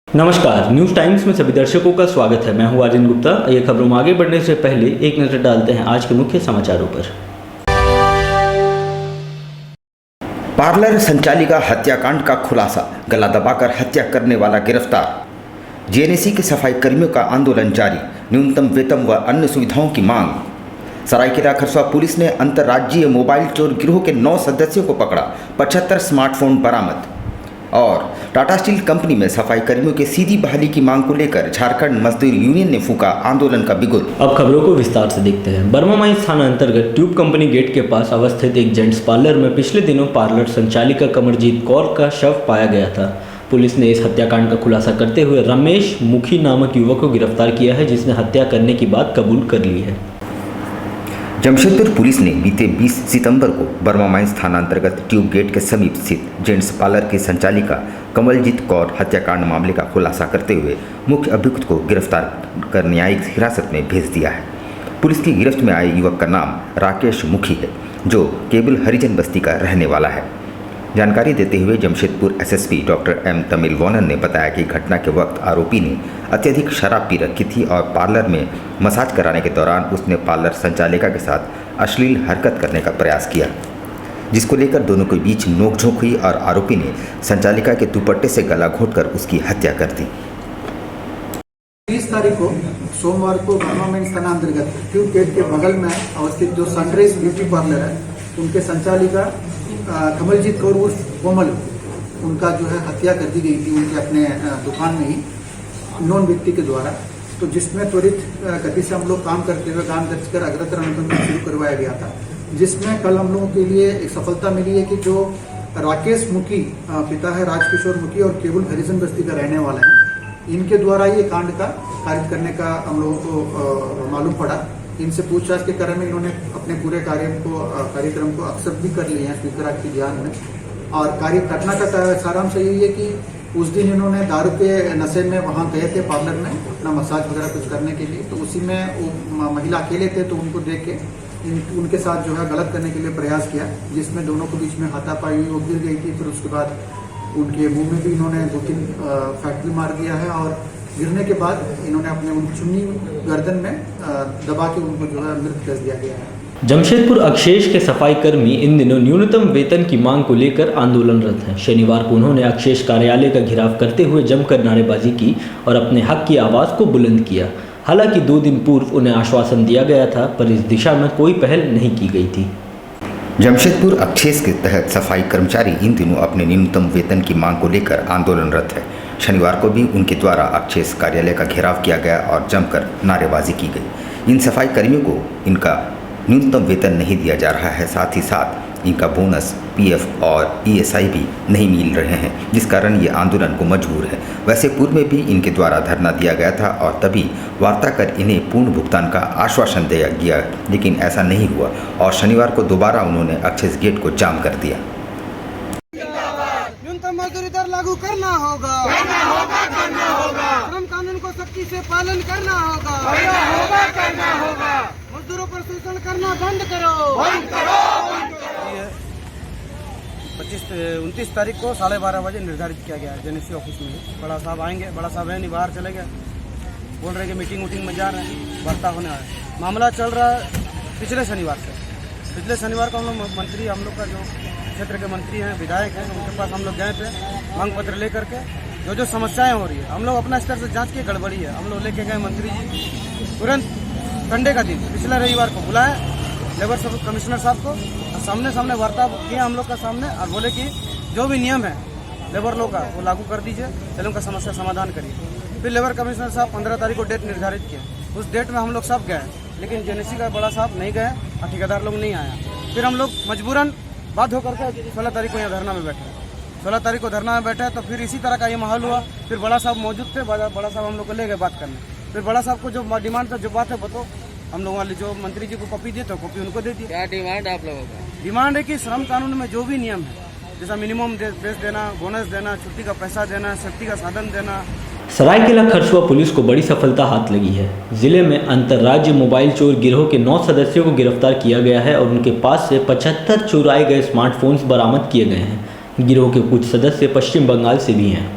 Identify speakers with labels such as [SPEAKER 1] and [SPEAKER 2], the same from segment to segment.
[SPEAKER 1] नमस्कार, news times में सभी दर्शकों का स्वागत है। मैं हूं आर्यन गुप्ता। ये खबरों में आगे बढ़ने से पहले एक नज़र डालते हैं आज के मुख्य समाचारों पर।
[SPEAKER 2] पार्लर संचालिका हत्याकांड का खुलासा, गला दबाकर हत्या करने वाला गिरफ्तार। जेएनएसी के सफाई कर्मियों का आंदोलन जारी, न्यूनतम वेतन व अन्य सुविधाओं की मांग। सरायकेला खरसावां पुलिस ने अंतर्राज्यीय मोबाइल चोर गिरोह के 9 सदस्यों को पकड़ा, 75 स्मार्टफोन बरामद। और टाटा स्टील कंपनी में सफाई कर्मियों के सीधी बहाली की मांग को लेकर झारखंड मजदूर यूनियन ने फूंका आंदोलन का बिगुल।
[SPEAKER 1] अब खबरों को विस्तार से देखते हैं। बर्मा माइंस थाना अंतर्गत ट्यूब कंपनी गेट के पास अवस्थित एक जेंट्स पार्लर में पिछले दिनों पार्लर संचालिका कमरजीत कौर का शव पाया गया था। पुलिस ने इस हत्याकांड का खुलासा करते हुए रमेश मुखी नामक युवक को गिरफ्तार किया है, जिसने हत्या करने की बात कबूल कर ली है।
[SPEAKER 2] जमशेदपुर पुलिस ने बीते 20 सितंबर को बर्मा माइंस थाना अंतर्गत ट्यूब गेट के समीप स्थित जेंट्स पार्लर की संचालिका कमलजीत कौर हत्याकांड मामले का खुलासा करते हुए मुख्य अभियुक्त को गिरफ्तार कर न्यायिक हिरासत में भेज दिया है। पुलिस की गिरफ्त में आए युवक का नाम राकेश मुखी है, जो केबल हरिजन बस्ती का रहने वाला है। जानकारी देते हुए Jamshedpur SSP doctor M Tamilvanan ने बताया कि घटना के वक्त आरोपी ने अत्यधिक शराब पी रखी थी और पार्लर में मसाज कराने के दौरान उसने पार्लर संचालिका के साथ अश्लील हरकत करने का प्रयास किया, जिसको लेकर दोनों के बीच नोकझोंक हुई और आरोपी ने संचालिका के दुपट्टे से गला घोंटकर उसकी हत्या कर दी।
[SPEAKER 3] 30 तारीख को सोमवार को बर्मा माइंस थाना अंतर्गत ट्यूब गेट के बगल में अवस्थित जो सनराइज ब्यूटी पार्लर है, उनके संचालिका कमलजीत कौर उर्फ कोमल, उनका जो है हत्या कर दी गई थी उनके अपने दुकान में ही नॉन व्यक्ति के द्वारा। तो जिसमें त्वरित गति से हम लोग काम करते हुए काम दर्ज कर अग्रतर अनुसंधान शुरू करवाया गया था, जिसमें कल हम लोगों के लिए एक सफलता मिली है कि जो राकेश मुखी पिता है राजकिशोर मुखी और केवल हरिजन बस्ती का रहने वाला है, इनके द्वारा ये कांड का कारित करने का हम लोगों को मालूम पड़ा। इनसे पूछताछ के क्रम में इन्होंने अपने पूरे कार्यक्रम को एक्सेप्ट भी कर लिए हैं स्पीकर के ध्यान में। और कार्य घटना का सारांश यही है कि उस दिन इन्होंने दारू के नशे में वहाँ गए थे पार्लर में अपना मसाज वगैरह कुछ करने के लिए। तो उसी में वो महिला अकेले थे, तो उनको देख के उनके साथ जो है गलत करने के लिए प्रयास किया, जिसमें दोनों के बीच में हाथापाई हुई, वो गिर गई थी। फिर उसके बाद उनके मुंह में भी इन्होंने 2-3 फैक्ट्री मार दिया है और गिरने के बाद इन्होंने अपने चुन्नी गर्दन में दबा के उनको जो है मृत कर दिया गया है।
[SPEAKER 1] जमशेदपुर अक्षेश के सफाई कर्मी इन दिनों न्यूनतम वेतन की मांग को लेकर आंदोलनरत हैं। शनिवार को उन्होंने अक्षेश कार्यालय का घेराव करते हुए जमकर नारेबाजी की और अपने हक की आवाज़ को बुलंद किया। हालांकि 2 दिन पूर्व उन्हें आश्वासन दिया गया था, पर इस दिशा में कोई पहल नहीं की गई थी।
[SPEAKER 2] जमशेदपुर अक्षेस के तहत सफाई कर्मचारी इन दिनों अपने न्यूनतम वेतन की मांग को लेकर आंदोलनरत है। शनिवार को भी उनके द्वारा अक्षेस कार्यालय का घेराव किया गया और जमकर नारेबाजी की गई। इन सफाई कर्मियों को इनका न्यूनतम वेतन नहीं दिया जा रहा है, साथ ही साथ इनका बोनस, पीएफ और ईएसआई भी नहीं मिल रहे हैं, जिस कारण ये आंदोलन को मजबूर है। वैसे पूर्व में भी इनके द्वारा धरना दिया गया था और तभी वार्ता कर इन्हें पूर्ण भुगतान का आश्वासन दिया गया, लेकिन ऐसा नहीं हुआ और शनिवार को दोबारा उन्होंने अक्षेस गेट को जाम कर दिया।
[SPEAKER 4] न्यूनतम मजदूरी दर लागू करना होगा, श्रम कानून को सख्ती से पालन करना होगा, मजदूरों पर शोषण करना बंद करो। 29 तारीख को 12:30 बजे निर्धारित किया गया है जेएनएसी ऑफिस में। बड़ा साहब आएंगे, बड़ा साहब है नहीं, बाहर चले गए, बोल रहे कि मीटिंग में जा रहे हैं, वार्ता होने आए। मामला चल रहा है पिछले शनिवार से। पिछले शनिवार को हम लोग मंत्री, हम लोग का जो क्षेत्र के मंत्री हैं, विधायक हैं, उनके पास हम लोग गए थे मांग पत्र लेकर के। जो समस्याएं हो रही है हम लोग अपना स्तर से जांच की, गड़बड़ी है, हम लोग लेके गए मंत्री जी। तुरंत संडे का दिन पिछले रविवार को बुलाए लेबर कमिश्नर साहब को, सामने वार्ता किया हम लोग का सामने, और बोले कि जो भी नियम है लेबर लोग का वो लागू कर दीजिए, चलो उनका समस्या समाधान करिए। फिर लेबर कमिश्नर साहब 15 तारीख को डेट निर्धारित किए। उस डेट में हम लोग सब गए, लेकिन जेएनएसी का बड़ा साहब नहीं गए और ठेकेदार लोग नहीं आया। फिर हम लोग मजबूरन बात होकर के 16 तारीख को यहाँ धरना में बैठे। 16 तारीख को धरना में बैठे तो फिर इसी तरह का ये माहौल हुआ। फिर बड़ा साहब मौजूद थे, बड़ा साहब हम लोग को ले गए बात करने। फिर बड़ा साहब को जो डिमांड था, जो बात है बताओ, हम लोग वाले जो मंत्री जी को कॉपी दिए तो कॉपी उनको दे दी।
[SPEAKER 5] क्या डिमांड आप लोगों का?
[SPEAKER 4] डिमांड है कि श्रम कानून में जो भी नियम है, जैसा मिनिमम बेस देना, बोनस देना, छुट्टी का पैसा देना, सेफ्टी का साधन देना।
[SPEAKER 1] सरायकेला खरसावां पुलिस को बड़ी सफलता हाथ लगी है। जिले में अंतर्राज्य मोबाइल चोर गिरोह के 9 सदस्यों को गिरफ्तार किया गया है और उनके पास से 75 चुराए गए स्मार्टफोन्स बरामद किए गए हैं। गिरोह के कुछ सदस्य पश्चिम बंगाल से भी हैं।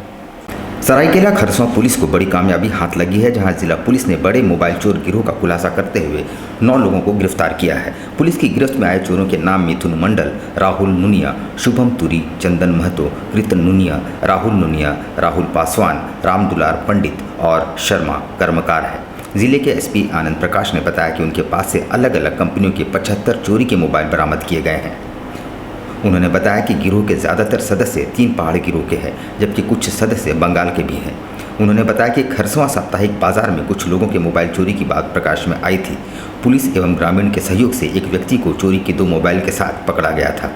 [SPEAKER 2] सरायकेला खरसवां पुलिस को बड़ी कामयाबी हाथ लगी है, जहां जिला पुलिस ने बड़े मोबाइल चोर गिरोह का खुलासा करते हुए 9 लोगों को गिरफ्तार किया है। पुलिस की गिरफ्त में आए चोरों के नाम मिथुन मंडल, राहुल नुनिया, शुभम तुरी, चंदन महतो, कृतन नुनिया, राहुल नुनिया, राहुल पासवान, रामदुलार पंडित और शर्मा कर्मकार है। जिले के एसपी आनंद प्रकाश ने बताया कि उनके पास से अलग अलग कंपनियों के 75 चोरी के मोबाइल बरामद किए गए हैं। उन्होंने बताया कि गिरोह के ज़्यादातर सदस्य 3 पहाड़ी गिरोह के हैं, जबकि कुछ सदस्य बंगाल के भी हैं। उन्होंने बताया कि खरसवां साप्ताहिक बाजार में कुछ लोगों के मोबाइल चोरी की बात प्रकाश में आई थी। पुलिस एवं ग्रामीण के सहयोग से एक व्यक्ति को चोरी के 2 मोबाइल के साथ पकड़ा गया था।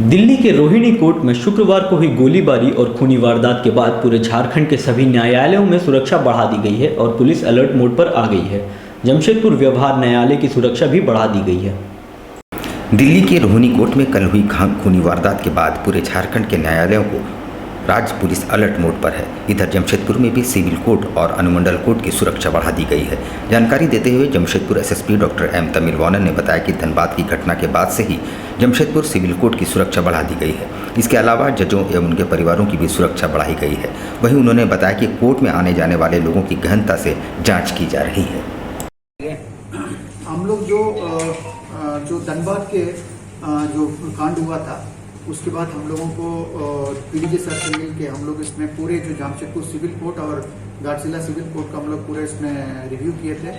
[SPEAKER 1] दिल्ली के रोहिणी कोर्ट में शुक्रवार को हुई गोलीबारी और खूनी वारदात के बाद पूरे झारखंड के सभी न्यायालयों में सुरक्षा बढ़ा दी गई है और पुलिस अलर्ट मोड पर आ गई है। जमशेदपुर व्यवहार न्यायालय की सुरक्षा भी बढ़ा दी गई है।
[SPEAKER 2] दिल्ली के रोहिणी कोर्ट में कल हुई खूनी वारदात के बाद पूरे झारखंड के न्यायालयों को राज्य पुलिस अलर्ट मोड पर है। इधर जमशेदपुर में भी सिविल कोर्ट और अनुमंडल कोर्ट की सुरक्षा बढ़ा दी गई है। जानकारी देते हुए Jamshedpur SSP doctor M Tamilvanan ने बताया कि धनबाद की घटना के बाद से ही जमशेदपुर सिविल कोर्ट की सुरक्षा बढ़ा दी गई है। इसके अलावा जजों एवं उनके परिवारों की भी सुरक्षा बढ़ाई गई है। वहीं उन्होंने बताया कि कोर्ट में आने जाने वाले लोगों की गहनता से जाँच की जा रही है।
[SPEAKER 3] हम लोग जो धनबाद के जो कांड हुआ था उसके बाद हम लोगों को पीडीजे सर से मिल के हम लोग इसमें पूरे जो जमशेदपुर सिविल कोर्ट और घाटशिला सिविल कोर्ट का हम लोग पूरे इसमें रिव्यू किए थे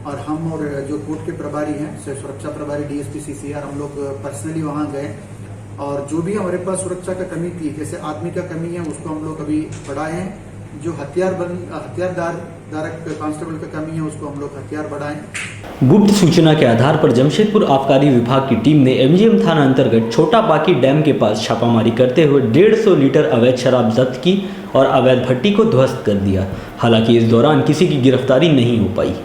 [SPEAKER 3] और हम और जो कोर्ट के प्रभारी हैं सुरक्षा प्रभारी डीएसपी सीसीआर हम लोग पर्सनली वहाँ गए और जो भी हमारे पास सुरक्षा का कमी थी, जैसे आदमी का कमी है उसको हम लोग अभी बढ़ाए हैं। जो हथियारधारक कांस्टेबल का कमी है उसको हम लोग हथियार बढ़ाएं।
[SPEAKER 1] गुप्त सूचना के आधार पर जमशेदपुर आबकारी विभाग की टीम ने एमजीएम थाना अंतर्गत छोटा बाकी डैम के पास छापामारी करते हुए 150 लीटर अवैध शराब जब्त की और अवैध भट्टी को ध्वस्त कर दिया। हालांकि इस दौरान किसी की गिरफ्तारी नहीं हो पाई।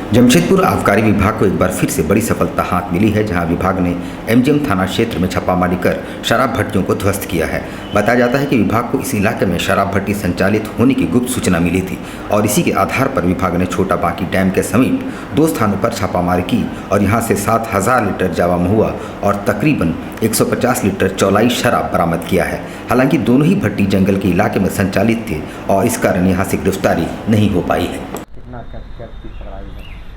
[SPEAKER 2] जमशेदपुर आबकारी विभाग को एक बार फिर से बड़ी सफलता हाथ मिली है, जहां विभाग ने एमजीएम थाना क्षेत्र में छापामारी कर शराब भट्टियों को ध्वस्त किया है। बताया जाता है कि विभाग को इस इलाके में शराब भट्टी संचालित होने की गुप्त सूचना मिली थी और इसी के आधार पर विभाग ने छोटा बाकी डैम के समीप 2 स्थानों पर छापामारी की और यहां से 7000 लीटर जावा महुआ और तकरीबन 150 लीटर चौलाई शराब बरामद किया है। हालांकि दोनों ही भट्टी जंगल के इलाके में संचालित थे और इस कारण यहाँ से गिरफ्तारी नहीं हो पाई है।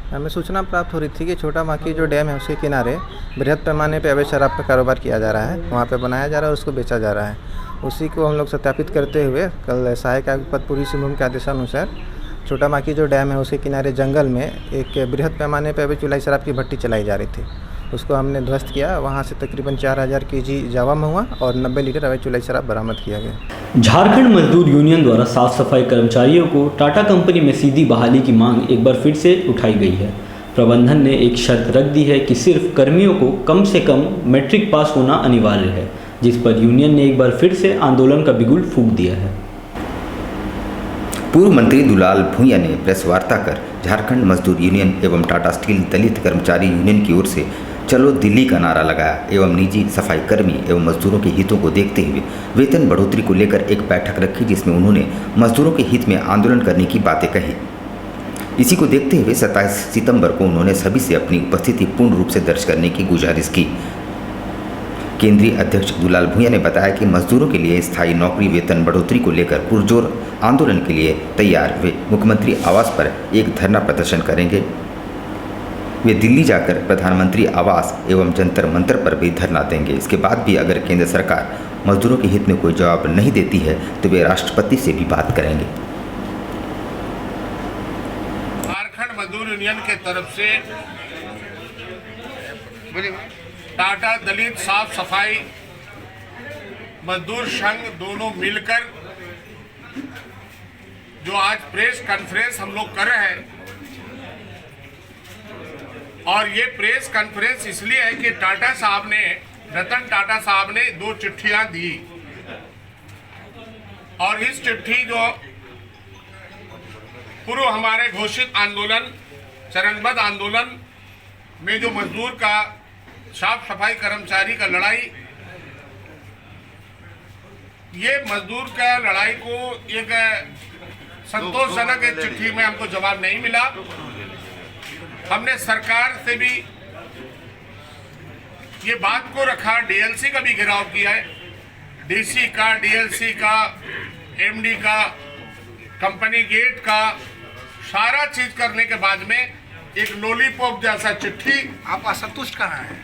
[SPEAKER 5] हमें सूचना प्राप्त हो रही थी कि छोटा बाकी जो डैम है उसके किनारे बृहद पैमाने पे अवैध शराब का कारोबार किया जा रहा है, वहाँ पे बनाया जा रहा है और उसको बेचा जा रहा है। उसी को हम लोग सत्यापित करते हुए कल सहायक आयुक्त पद पूर्वी सिंहभूम के आदेशानुसार छोटा बाकी जो डैम है उसके किनारे जंगल में एक बृहद पैमाने पर अवैध चुलाई शराब की भट्टी चलाई जा रही थी। उसको हमने ध्वस्त किया। वहाँ से तकरीबन 4000 kg जावा महुआ और 90 लीटर अवैध चुलाई शराब बरामद किया गया।
[SPEAKER 1] झारखंड मजदूर यूनियन द्वारा साफ सफाई कर्मचारियों को टाटा कंपनी में सीधी बहाली की मांग एक बार फिर से उठाई गई है। प्रबंधन ने एक शर्त रख दी है कि सिर्फ कर्मियों को कम से कम मैट्रिक पास होना अनिवार्य है, जिस पर यूनियन ने एक बार फिर से आंदोलन का बिगुल फूंक दिया है।
[SPEAKER 2] पूर्व मंत्री दुलाल भुइयां ने प्रेस वार्ता कर झारखंड मजदूर यूनियन एवं टाटा स्टील दलित कर्मचारी यूनियन की ओर से चलो दिल्ली का नारा लगाया एवं निजी सफाई कर्मी एवं मजदूरों के हितों को देखते हुए वेतन बढ़ोतरी को लेकर एक बैठक रखी, जिसमें उन्होंने मजदूरों के हित में आंदोलन करने की बातें कही। इसी को देखते हुए 27 सितंबर को उन्होंने सभी से अपनी उपस्थिति पूर्ण रूप से दर्ज करने की गुजारिश की। केंद्रीय अध्यक्ष दुलाल भुइयां ने बताया कि मजदूरों के लिए स्थायी नौकरी वेतन बढ़ोतरी को लेकर पुरजोर आंदोलन के लिए तैयार वे मुख्यमंत्री आवास पर एक धरना प्रदर्शन करेंगे। वे दिल्ली जाकर प्रधानमंत्री आवास एवं जंतर मंतर पर भी धरना देंगे। इसके बाद भी अगर केंद्र सरकार मजदूरों के हित में कोई जवाब नहीं देती है तो वे राष्ट्रपति से भी बात करेंगे।
[SPEAKER 6] झारखंड मजदूर यूनियन के तरफ से टाटा दलित साफ सफाई मजदूर संघ दोनों मिलकर जो आज प्रेस कॉन्फ्रेंस हम लोग कर रहे हैं, और ये प्रेस कॉन्फ्रेंस इसलिए है कि टाटा साहब ने, रतन टाटा साहब ने 2 चिट्ठियां दी और इस चिट्ठी जो पूर्व हमारे घोषित आंदोलन चरणबद्ध आंदोलन में जो मजदूर का साफ सफाई कर्मचारी का लड़ाई, ये मजदूर का लड़ाई को एक संतोषजनक चिट्ठी में हमको जवाब नहीं मिला। हमने सरकार से भी ये बात को रखा, डीएलसी का भी घेराव किया है, डीसी का, डीएलसी का, एमडी का, कंपनी गेट का सारा चीज करने के बाद में एक लॉलीपॉप जैसा चिट्ठी।
[SPEAKER 7] आप असंतुष्ट कहाँ हैं?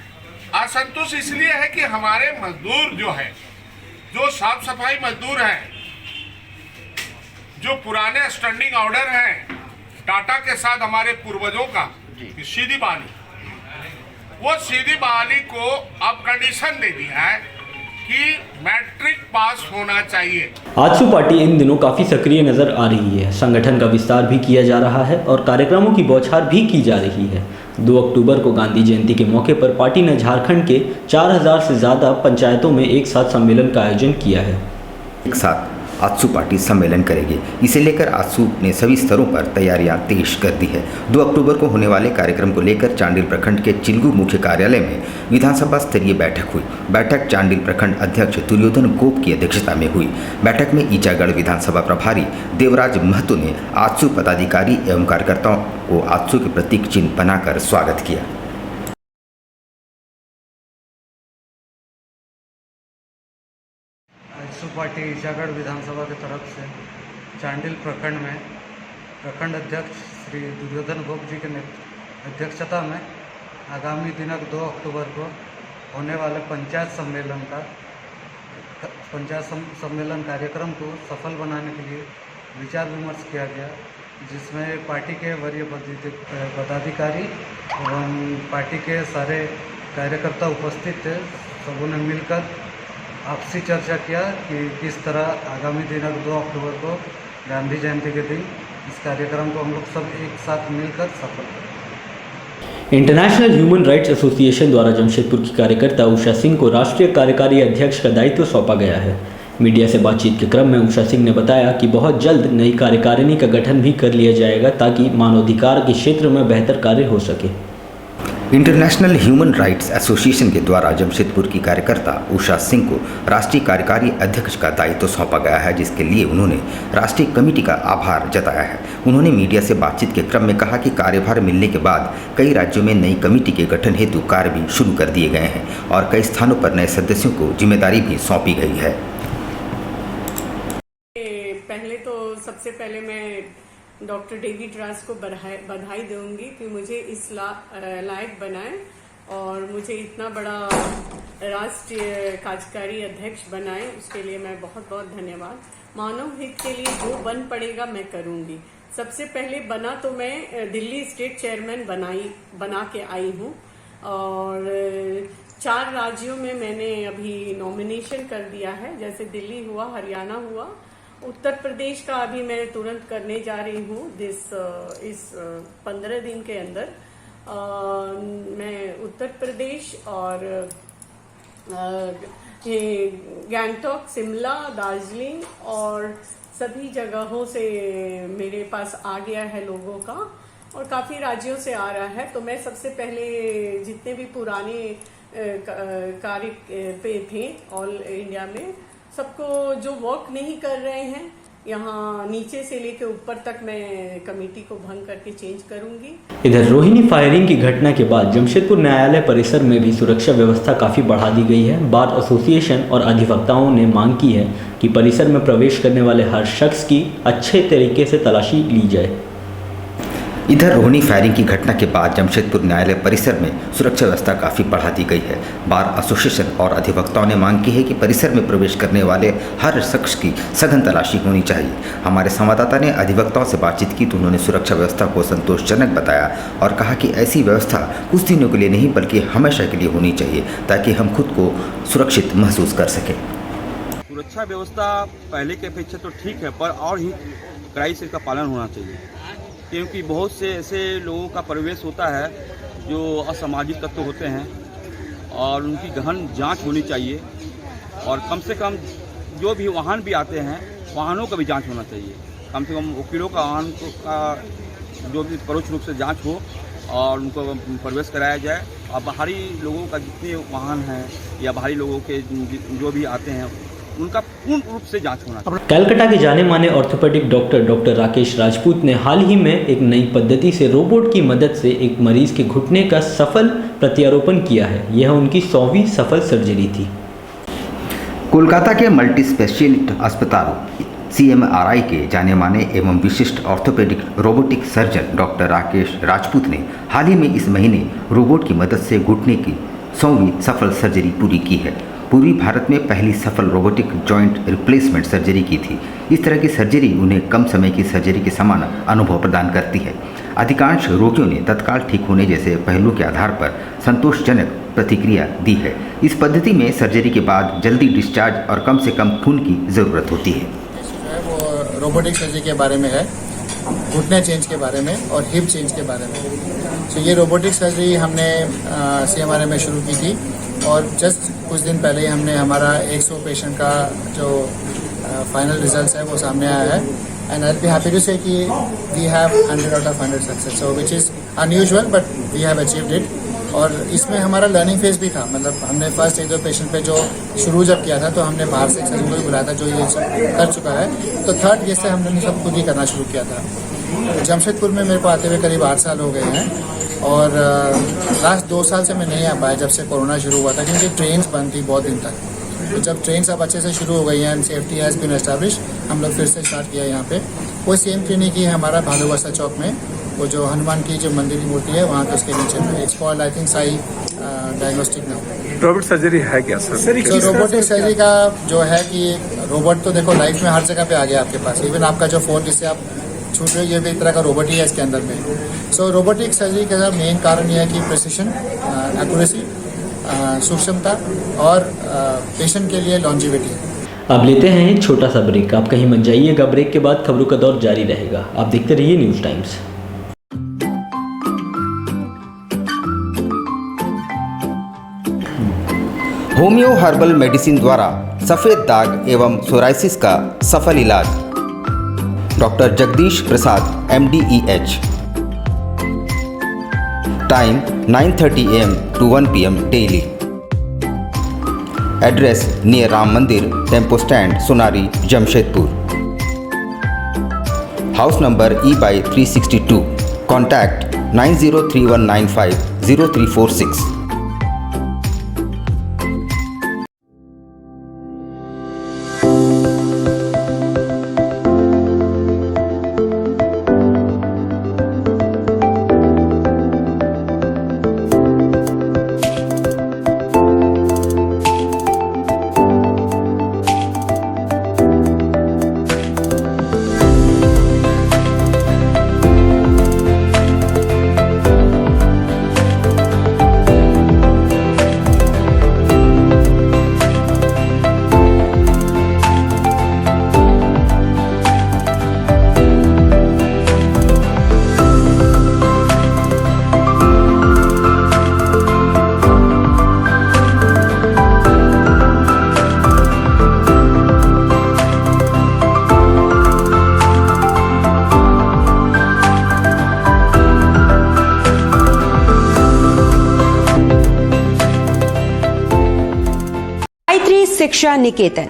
[SPEAKER 6] असंतुष्ट इसलिए है कि हमारे मजदूर जो है, जो साफ सफाई मजदूर हैं, जो पुराने स्टैंडिंग ऑर्डर हैं टाटा के साथ हमारे पूर्वजों का, सीधी बहाली, वो सीधी बहाली को अब कंडीशन दे दिया है कि मैट्रिक पास होना चाहिए।
[SPEAKER 1] आजसू पार्टी इन दिनों काफ़ी सक्रिय नज़र आ रही है। संगठन का विस्तार भी किया जा रहा है और कार्यक्रमों की बौछार भी की जा रही है। 2 अक्टूबर को गांधी जयंती के मौके पर पार्टी ने झारखंड के 4000 से ज़्यादा पंचायतों में एक साथ सम्मेलन का आयोजन किया है।
[SPEAKER 2] एक साथ आजसू पार्टी सम्मेलन करेगी। इसे लेकर आजसू ने सभी स्तरों पर तैयारियां तेज कर दी है। 2 अक्टूबर को होने वाले कार्यक्रम को लेकर चांडिल प्रखंड के चिल्गू मुख्य कार्यालय में विधानसभा स्तरीय बैठक हुई। बैठक चांडिल प्रखंड अध्यक्ष दुर्योधन गोप की अध्यक्षता में हुई। बैठक में ईचागढ़ विधानसभा प्रभारी देवराज महतो ने आजसू पदाधिकारी एवं कार्यकर्ताओं को आजसू के प्रतीक चिन्ह बनाकर स्वागत किया।
[SPEAKER 4] आजसू पार्टी ईचागढ़ विधानसभा की तरफ से चांडिल प्रखंड में प्रखंड अध्यक्ष श्री दुर्योधन गोप जी के अध्यक्षता में आगामी दिनांक 2 अक्टूबर को होने वाले पंचायत सम्मेलन कार्यक्रम को सफल बनाने के लिए विचार विमर्श किया गया, जिसमें पार्टी के वरीय पदाधिकारी एवं पार्टी के सारे कार्यकर्ता उपस्थित थे। सबों ने मिलकर आपसी चर्चा किया कि किस तरह आगामी दिनांक 2 अक्टूबर को गांधी जयंती के दिन इस कार्यक्रम को हम लोग सब एक साथ मिलकर सफल करें।
[SPEAKER 1] इंटरनेशनल ह्यूमन राइट्स एसोसिएशन द्वारा जमशेदपुर की कार्यकर्ता उषा सिंह को राष्ट्रीय कार्यकारी अध्यक्ष का दायित्व सौंपा गया है। मीडिया से बातचीत के क्रम में उषा सिंह ने बताया कि बहुत जल्द नई कार्यकारिणी का गठन भी कर लिया जाएगा ताकि मानवाधिकार के क्षेत्र में बेहतर कार्य हो सके।
[SPEAKER 2] इंटरनेशनल ह्यूमन राइट्स एसोसिएशन के द्वारा जमशेदपुर की कार्यकर्ता उषा सिंह को राष्ट्रीय कार्यकारी अध्यक्ष का दायित्व सौंपा गया है, जिसके लिए उन्होंने राष्ट्रीय कमेटी का आभार जताया है। उन्होंने मीडिया से बातचीत के क्रम में कहा कि कार्यभार मिलने के बाद कई राज्यों में नई कमेटी के गठन हेतु कार्य भी शुरू कर दिए गए हैं और कई स्थानों पर नए सदस्यों को जिम्मेदारी भी सौंपी गई है।
[SPEAKER 8] सबसे पहले मैं डॉक्टर डेविड राज को बधाई दूंगी कि मुझे इस लायक बनाए और मुझे इतना बड़ा राष्ट्रीय कार्यकारी अध्यक्ष बनाए, उसके लिए मैं बहुत बहुत धन्यवाद। मानव हित के लिए जो बन पड़ेगा मैं करूंगी। सबसे पहले बना तो मैं दिल्ली स्टेट चेयरमैन बना के आई हूँ और 4 राज्यों में मैंने अभी नॉमिनेशन कर दिया है, जैसे दिल्ली हुआ, हरियाणा हुआ, उत्तर प्रदेश का अभी मैं तुरंत करने जा रही हूँ इस 15 दिन के अंदर। मैं उत्तर प्रदेश और गैंगटॉक, शिमला, दार्जिलिंग और सभी जगहों से मेरे पास आ गया है लोगों का और काफ़ी राज्यों से आ रहा है। तो मैं सबसे पहले जितने भी पुराने कार्य पे थे ऑल इंडिया में, सबको जो वर्क नहीं कर रहे हैं यहाँ नीचे से लेकर ऊपर तक मैं कमेटी को भंग करके चेंज करूंगी।
[SPEAKER 1] इधर रोहिणी फायरिंग की घटना के बाद जमशेदपुर न्यायालय परिसर में भी सुरक्षा व्यवस्था काफ़ी बढ़ा दी गई है। बार एसोसिएशन और अधिवक्ताओं ने मांग की है कि परिसर में प्रवेश करने वाले हर शख्स की अच्छे तरीके से तलाशी ली जाए।
[SPEAKER 2] इधर रोहिणी फायरिंग की घटना के बाद जमशेदपुर न्यायालय परिसर में सुरक्षा व्यवस्था काफ़ी बढ़ा दी गई है। बार एसोसिएशन और अधिवक्ताओं ने मांग की है कि परिसर में प्रवेश करने वाले हर शख्स की सघन तलाशी होनी चाहिए। हमारे संवाददाता ने अधिवक्ताओं से बातचीत की तो उन्होंने सुरक्षा व्यवस्था को संतोषजनक बताया और कहा कि ऐसी व्यवस्था कुछ दिनों के लिए नहीं बल्कि हमेशा के लिए होनी चाहिए ताकि हम खुद को सुरक्षित महसूस कर सकें।
[SPEAKER 9] सुरक्षा व्यवस्था पहले के अपेक्षा तो ठीक है, पर और ही कड़ाई से इसका पालन होना चाहिए, क्योंकि बहुत से ऐसे लोगों का प्रवेश होता है जो असामाजिक तत्व होते हैं और उनकी गहन जांच होनी चाहिए और कम से कम जो भी वाहन भी आते हैं वाहनों का भी जांच होना चाहिए। कम से कम वकीलों का वाहन का जो भी परोक्ष रूप से जांच हो और उनको प्रवेश कराया जाए और बाहरी लोगों का जितने वाहन हैं या बाहरी लोगों के जो भी आते हैं उनका पूर्ण रूप से जांच होना चाहिए।
[SPEAKER 1] कलकत्ता के जाने माने ऑर्थोपेडिक डॉक्टर राकेश राजपूत ने हाल ही में एक नई पद्धति से रोबोट की मदद से एक मरीज के घुटने का सफल प्रत्यारोपण किया है। यह उनकी 100वीं सफल सर्जरी थी।
[SPEAKER 2] कोलकाता के मल्टी स्पेशलिस्ट अस्पताल CMRI के जाने माने एवं विशिष्ट orthopaedic robotic surgeon doctor Rakesh Rajput ने हाल ही में इस महीने रोबोट की मदद से घुटने की 100वीं सफल सर्जरी पूरी की है। पूर्वी भारत में पहली सफल रोबोटिक जॉइंट रिप्लेसमेंट सर्जरी की थी। इस तरह की सर्जरी उन्हें कम समय की सर्जरी के समान अनुभव प्रदान करती है। अधिकांश रोगियों ने तत्काल ठीक होने जैसे पहलू के आधार पर संतोषजनक प्रतिक्रिया दी है। इस पद्धति में सर्जरी के बाद जल्दी डिस्चार्ज और कम से कम खून की ज़रूरत होती है।
[SPEAKER 3] वो रोबोटिक सर्जरी के बारे में है, घुटने चेंज के बारे में और हिप चेंज के बारे में। तो ये रोबोटिक सर्जरी हमने CMRI में शुरू की थी और जस्ट कुछ दिन पहले ही हमने हमारा 100 पेशेंट का जो फाइनल रिजल्ट है वो सामने आया है। And I be happy to say कि we have 100 out of 100 success, so which is unusual but we have achieved it. और इसमें हमारा लर्निंग फेज भी था, मतलब हमने फर्स्ट एक दो पेशेंट पे जो शुरू जब किया था तो हमने बाहर से सर्जन को भी बुलाया था जो ये सब कर चुका है। तो थर्ड केस से हमने सब खुद ही करना शुरू किया था। जमशेदपुर में मेरे को आते हुए करीब 8 साल हो गए हैं और लास्ट 2 साल से मैं नहीं आ पाया जब से कोरोना शुरू हुआ था, क्योंकि ट्रेन बंद थी बहुत दिन तक। तो जब ट्रेन सब अच्छे से शुरू हो गई हैं and safety has been establish, हम लोग फिर से स्टार्ट किया यहाँ पे। वो सेम क्लिनिक ही है हमारा भालूबस्ता चौक में, वो जो हनुमान की जो मंदिर की मूर्ति है वहाँ पे उसके नीचे में। It's called I think Sai diagnostic now.
[SPEAKER 7] Robot surgery है क्या सर?
[SPEAKER 3] तो रोबोटिक सर्जरी का जो है कि रोबोट तो देखो लाइफ में हर जगह पे आ गया आपके पास। इवन आपका जो फ़ोन जिससे आप छूट रहे हो ये भी एक तरह का रोबोट ही है इसके अंदर में। सो रोबोटिक सर्जरी का मेन कारण यह है कि प्रिसिशन, एक्यूरेसी, सूक्ष्मता और पेशेंट के लिए लॉन्जिविटी।
[SPEAKER 1] अब लेते हैं एक छोटा सा ब्रेक। आप कहीं मत जाइएगा, ब्रेक के बाद खबरों का दौर जारी रहेगा। आप देखते रहिए News Times.
[SPEAKER 2] Homeo herbal medicine द्वारा सफ़ेद दाग एवं सोराइसिस का सफल इलाज। Doctor Jagdish Prasad MD/EH। Time 9:30 AM to 1 PM daily. Address near Ram Mandir, tempo stand, Sonari, Jamshedpur. House number E/362। Contact 9031950346।
[SPEAKER 10] Shiksha Niketan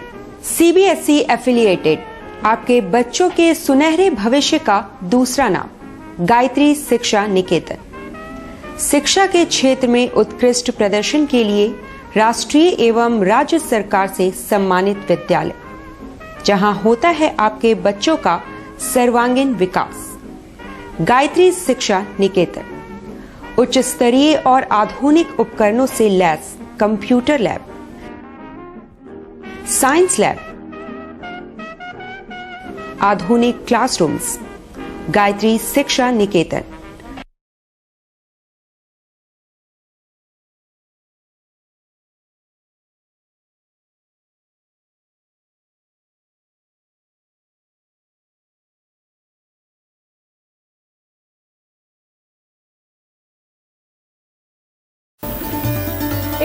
[SPEAKER 10] CBSE affiliated आपके बच्चों के सुनहरे भविष्य का दूसरा नाम गायत्री शिक्षा निकेतन। शिक्षा के क्षेत्र में उत्कृष्ट प्रदर्शन के लिए राष्ट्रीय एवं राज्य सरकार से सम्मानित विद्यालय, जहां होता है आपके बच्चों का सर्वांगीण विकास। गायत्री शिक्षा निकेतन उच्च स्तरीय और आधुनिक उपकरणों से lace computer lab, science lab, आधुनिक क्लासरूम्स। गायत्री शिक्षा निकेतन।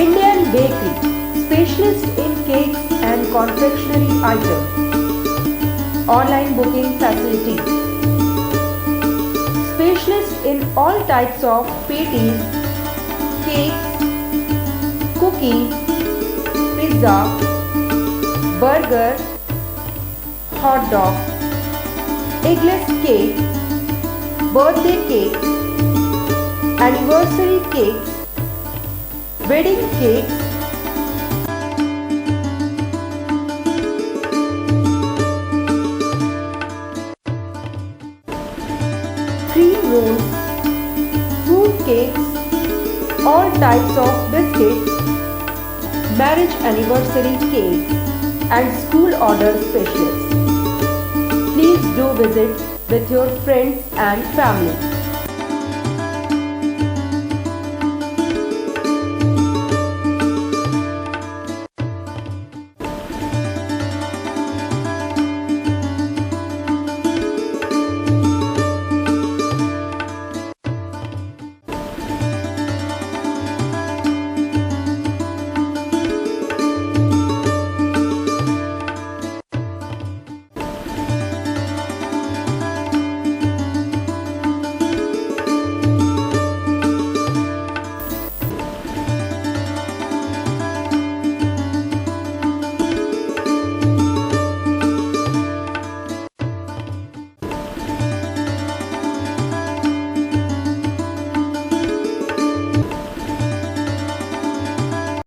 [SPEAKER 11] Indian Bakery, specialist in cakes and confectionery items. Online booking facilities. Specialist in all types of patties, cakes, cookies, pizza, burger, hot dog, eggless cake, birthday cake, anniversary cakes, wedding cakes, cream rolls, fruit cakes, all types of biscuits, marriage anniversary cakes, and school order specials. Please do visit with your friends and family.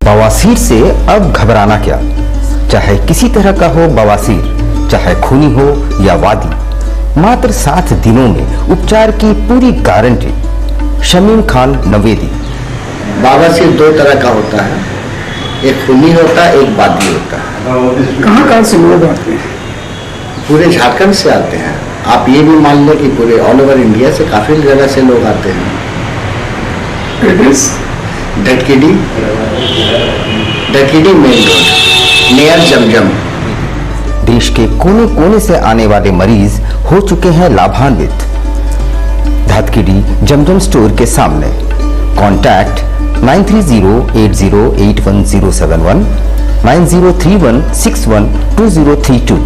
[SPEAKER 2] बवासीर से अब घबराना क्या, चाहे किसी तरह का हो बवासीर, चाहे खूनी हो या वादी, मात्र 7 दिनों में उपचार की पूरी गारंटी। शमीम खान नवेदी।
[SPEAKER 12] बवासीर 2 तरह का होता है, एक खूनी होता है, एक वादी होता है।
[SPEAKER 7] कहाँ से लोग आते हैं?
[SPEAKER 12] पूरे झारखंड से आते हैं। आप ये भी मान लें कि पूरे ऑल ओवर इंडिया से काफी जगह से लोग आते हैं। ढटकीडी मेन रोड नियर जमजम।
[SPEAKER 2] देश के कोने कोने से आने वाले मरीज हो चुके हैं लाभान्वित। धतकीडी जमजम स्टोर के सामने। कॉन्टैक्ट 9308081071 9031612032।